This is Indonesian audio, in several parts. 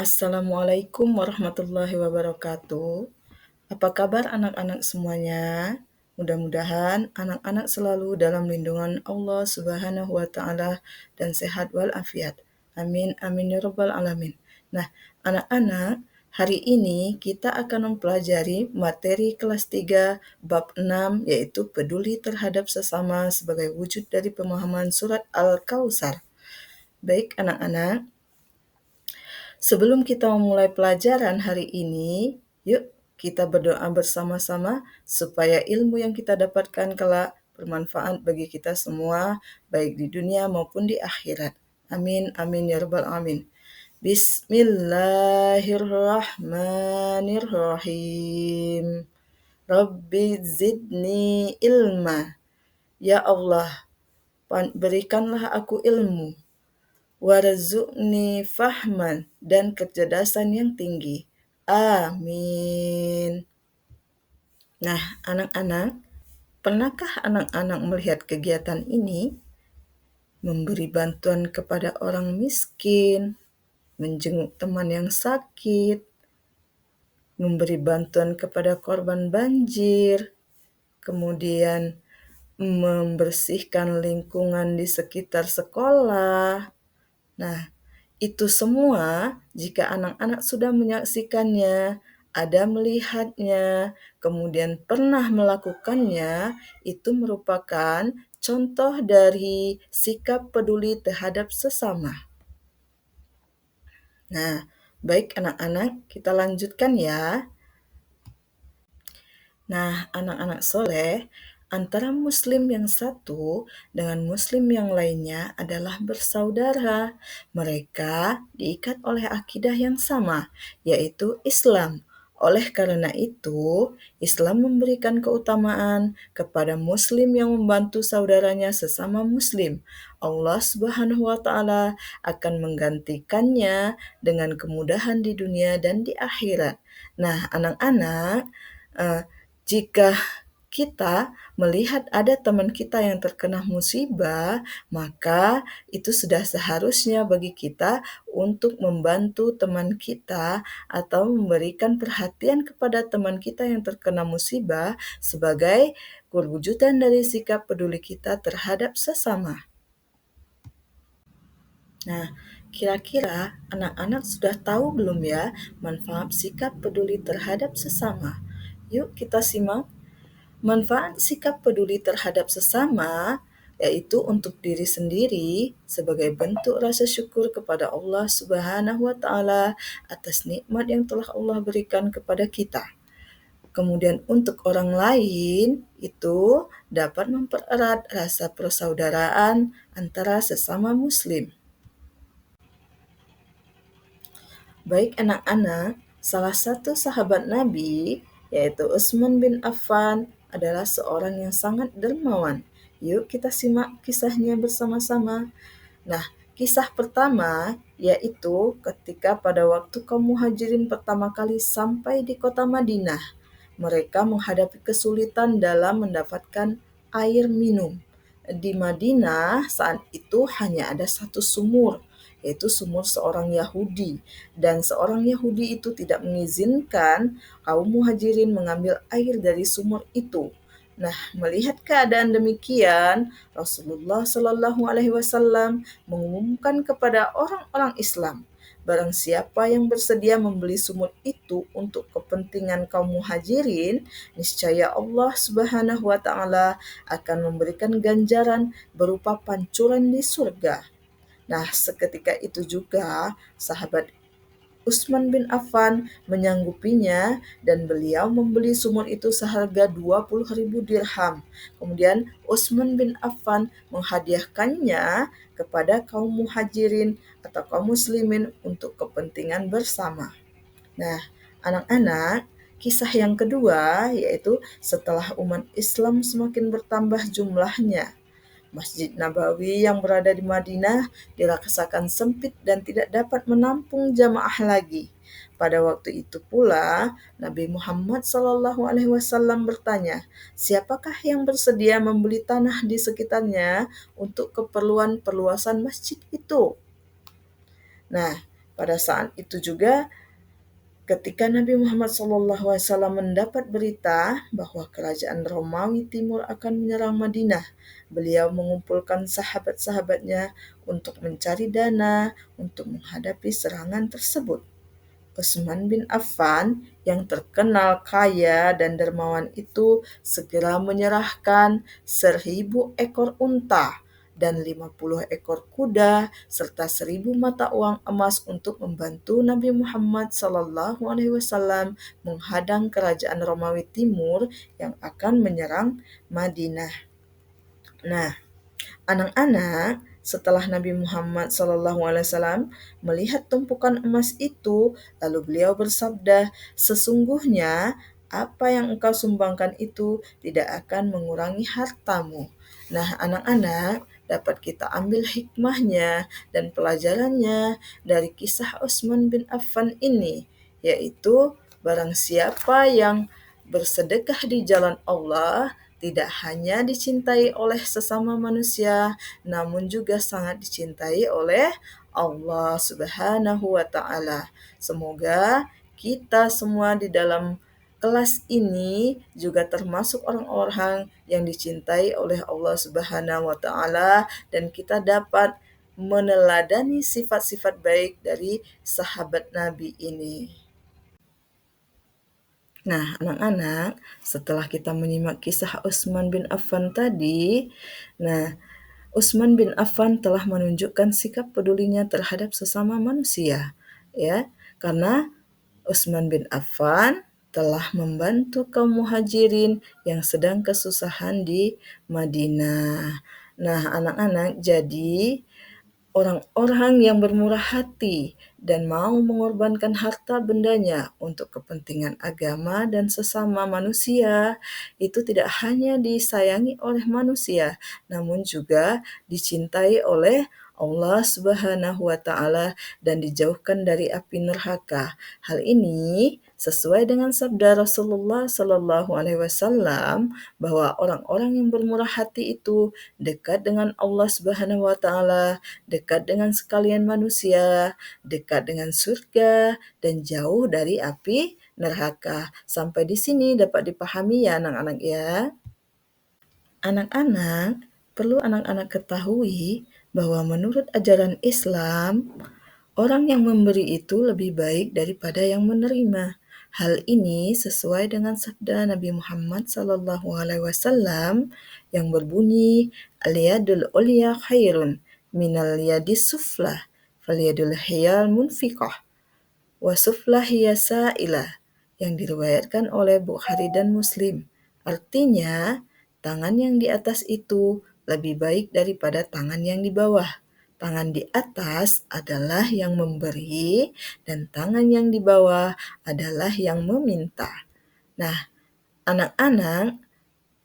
Assalamualaikum warahmatullahi wabarakatuh. Apa kabar anak-anak semuanya? Mudah-mudahan anak-anak selalu dalam lindungan Allah Subhanahu wa taala dan sehat walafiat. Amin amin ya rabbal alamin. Nah, anak-anak, hari ini kita akan mempelajari materi kelas 3 bab 6 yaitu peduli terhadap sesama sebagai wujud dari pemahaman surat Al-Kautsar. Baik anak-anak, sebelum kita memulai pelajaran hari ini, yuk kita berdoa bersama-sama supaya ilmu yang kita dapatkan kelak bermanfaat bagi kita semua, baik di dunia maupun di akhirat. Amin, amin ya rabbal alamin. Bismillahirrahmanirrahim. Rabbi zidni ilma. Ya Allah, berikanlah aku ilmu. Warzuqni fahman, dan kecerdasan yang tinggi. Amin. Nah, anak-anak, pernahkah anak-anak melihat kegiatan ini? Memberi bantuan kepada orang miskin, menjenguk teman yang sakit, memberi bantuan kepada korban banjir, kemudian membersihkan lingkungan di sekitar sekolah. Nah, itu semua jika anak-anak sudah menyaksikannya, ada melihatnya, kemudian pernah melakukannya, itu merupakan contoh dari sikap peduli terhadap sesama. Nah, baik anak-anak, kita lanjutkan ya. Nah, anak-anak soleh, antara muslim yang satu dengan muslim yang lainnya adalah bersaudara. Mereka diikat oleh akidah yang sama, yaitu Islam. Oleh karena itu, Islam memberikan keutamaan kepada muslim yang membantu saudaranya sesama muslim. Allah Subhanahu wa taala akan menggantikannya dengan kemudahan di dunia dan di akhirat. Nah, anak-anak, jika kita melihat ada teman kita yang terkena musibah, maka itu sudah seharusnya bagi kita untuk membantu teman kita atau memberikan perhatian kepada teman kita yang terkena musibah sebagai perwujudan dari sikap peduli kita terhadap sesama. Nah, kira-kira anak-anak sudah tahu belum ya manfaat sikap peduli terhadap sesama? Yuk kita simak. Manfaat sikap peduli terhadap sesama yaitu untuk diri sendiri sebagai bentuk rasa syukur kepada Allah Subhanahu wa taala atas nikmat yang telah Allah berikan kepada kita. Kemudian untuk orang lain itu dapat mempererat rasa persaudaraan antara sesama muslim. Baik anak-anak, salah satu sahabat Nabi, yaitu Utsman bin Affan, adalah seorang yang sangat dermawan. Yuk kita simak kisahnya bersama-sama. Nah, kisah pertama yaitu ketika pada waktu kaum muhajirin pertama kali sampai di kota Madinah. Mereka menghadapi kesulitan dalam mendapatkan air minum. Di Madinah saat itu hanya ada satu sumur, yaitu sumur seorang Yahudi. Dan seorang Yahudi itu tidak mengizinkan kaum muhajirin mengambil air dari sumur itu. Nah, melihat keadaan demikian, Rasulullah Shallallahu Alaihi Wasallam mengumumkan kepada orang-orang Islam, barang siapa yang bersedia membeli sumur itu untuk kepentingan kaum muhajirin, niscaya Allah Subhanahu wa taala akan memberikan ganjaran berupa pancuran di surga. Nah, seketika itu juga sahabat Utsman bin Affan menyanggupinya dan beliau membeli sumur itu seharga 20.000 dirham. Kemudian Utsman bin Affan menghadiahkannya kepada kaum muhajirin atau kaum muslimin untuk kepentingan bersama. Nah, anak-anak, kisah yang kedua yaitu setelah umat Islam semakin bertambah jumlahnya. Masjid Nabawi yang berada di Madinah dirasakan sempit dan tidak dapat menampung jamaah lagi. Pada waktu itu pula, Nabi Muhammad SAW bertanya, siapakah yang bersedia membeli tanah di sekitarnya untuk keperluan perluasan masjid itu? Nah, Pada saat itu juga ketika Nabi Muhammad SAW mendapat berita bahwa kerajaan Romawi Timur akan menyerang Madinah, beliau mengumpulkan sahabat-sahabatnya untuk mencari dana untuk menghadapi serangan tersebut. Utsman bin Affan yang terkenal kaya dan dermawan itu segera menyerahkan 1.000 ekor unta dan 50 ekor kuda serta 1.000 mata uang emas untuk membantu Nabi Muhammad SAW menghadang kerajaan Romawi Timur yang akan menyerang Madinah. Nah, anak-anak, setelah Nabi Muhammad SAW melihat tumpukan emas itu, lalu beliau bersabda, "Sesungguhnya apa yang engkau sumbangkan itu tidak akan mengurangi hartamu." Nah, anak-anak, dapat kita ambil hikmahnya dan pelajarannya dari kisah Utsman bin Affan ini, yaitu barang siapa yang bersedekah di jalan Allah tidak hanya dicintai oleh sesama manusia, namun juga sangat dicintai oleh Allah Subhanahu wa Ta'ala. Semoga kita semua di dalam kelas ini juga termasuk orang-orang yang dicintai oleh Allah Subhanahu wa Ta'ala, dan kita dapat meneladani sifat-sifat baik dari sahabat Nabi ini. Nah, anak-anak, setelah kita menyimak kisah Utsman bin Affan tadi, nah, Utsman bin Affan telah menunjukkan sikap pedulinya terhadap sesama manusia, ya, karena Utsman bin Affan telah membantu kaum muhajirin yang sedang kesusahan di Madinah. Nah, anak-anak, jadi orang-orang yang bermurah hati dan mau mengorbankan harta bendanya untuk kepentingan agama dan sesama manusia, itu tidak hanya disayangi oleh manusia, namun juga dicintai oleh Allah Subhanahu wa Ta'ala dan dijauhkan dari api neraka. Hal ini sesuai dengan sabda Rasulullah Sallallahu Alaihi Wasallam bahwa orang-orang yang bermurah hati itu dekat dengan Allah Subhanahu wa Ta'ala, dekat dengan sekalian manusia, dekat dengan surga, dan jauh dari api neraka. Sampai di sini dapat dipahami ya anak-anak ya. Anak-anak, perlu anak-anak ketahui bahwa menurut ajaran Islam, orang yang memberi itu lebih baik daripada yang menerima. Hal ini sesuai dengan sabda Nabi Muhammad SAW yang berbunyi, "Al-yadul ulya khairun minal yadis suflah, falyadul hiyal munfiqah, wa suflah hiya sa'ilah," yang diriwayatkan oleh Bukhari dan Muslim. Artinya, tangan yang di atas itu lebih baik daripada tangan yang di bawah. Tangan di atas adalah yang memberi dan tangan yang di bawah adalah yang meminta. Nah, anak-anak,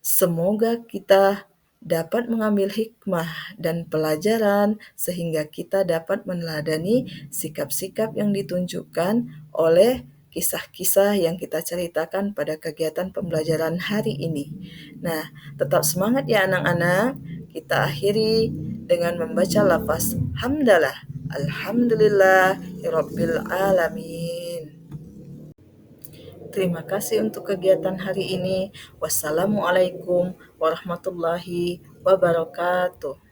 semoga kita dapat mengambil hikmah dan pelajaran sehingga kita dapat meneladani sikap-sikap yang ditunjukkan oleh kisah-kisah yang kita ceritakan pada kegiatan pembelajaran hari ini. Nah, tetap semangat ya anak-anak. Kita akhiri dengan membaca lafaz hamdalah. Alhamdulillahirabbil alamin. Terima kasih untuk kegiatan hari ini. Wassalamualaikum warahmatullahi wabarakatuh.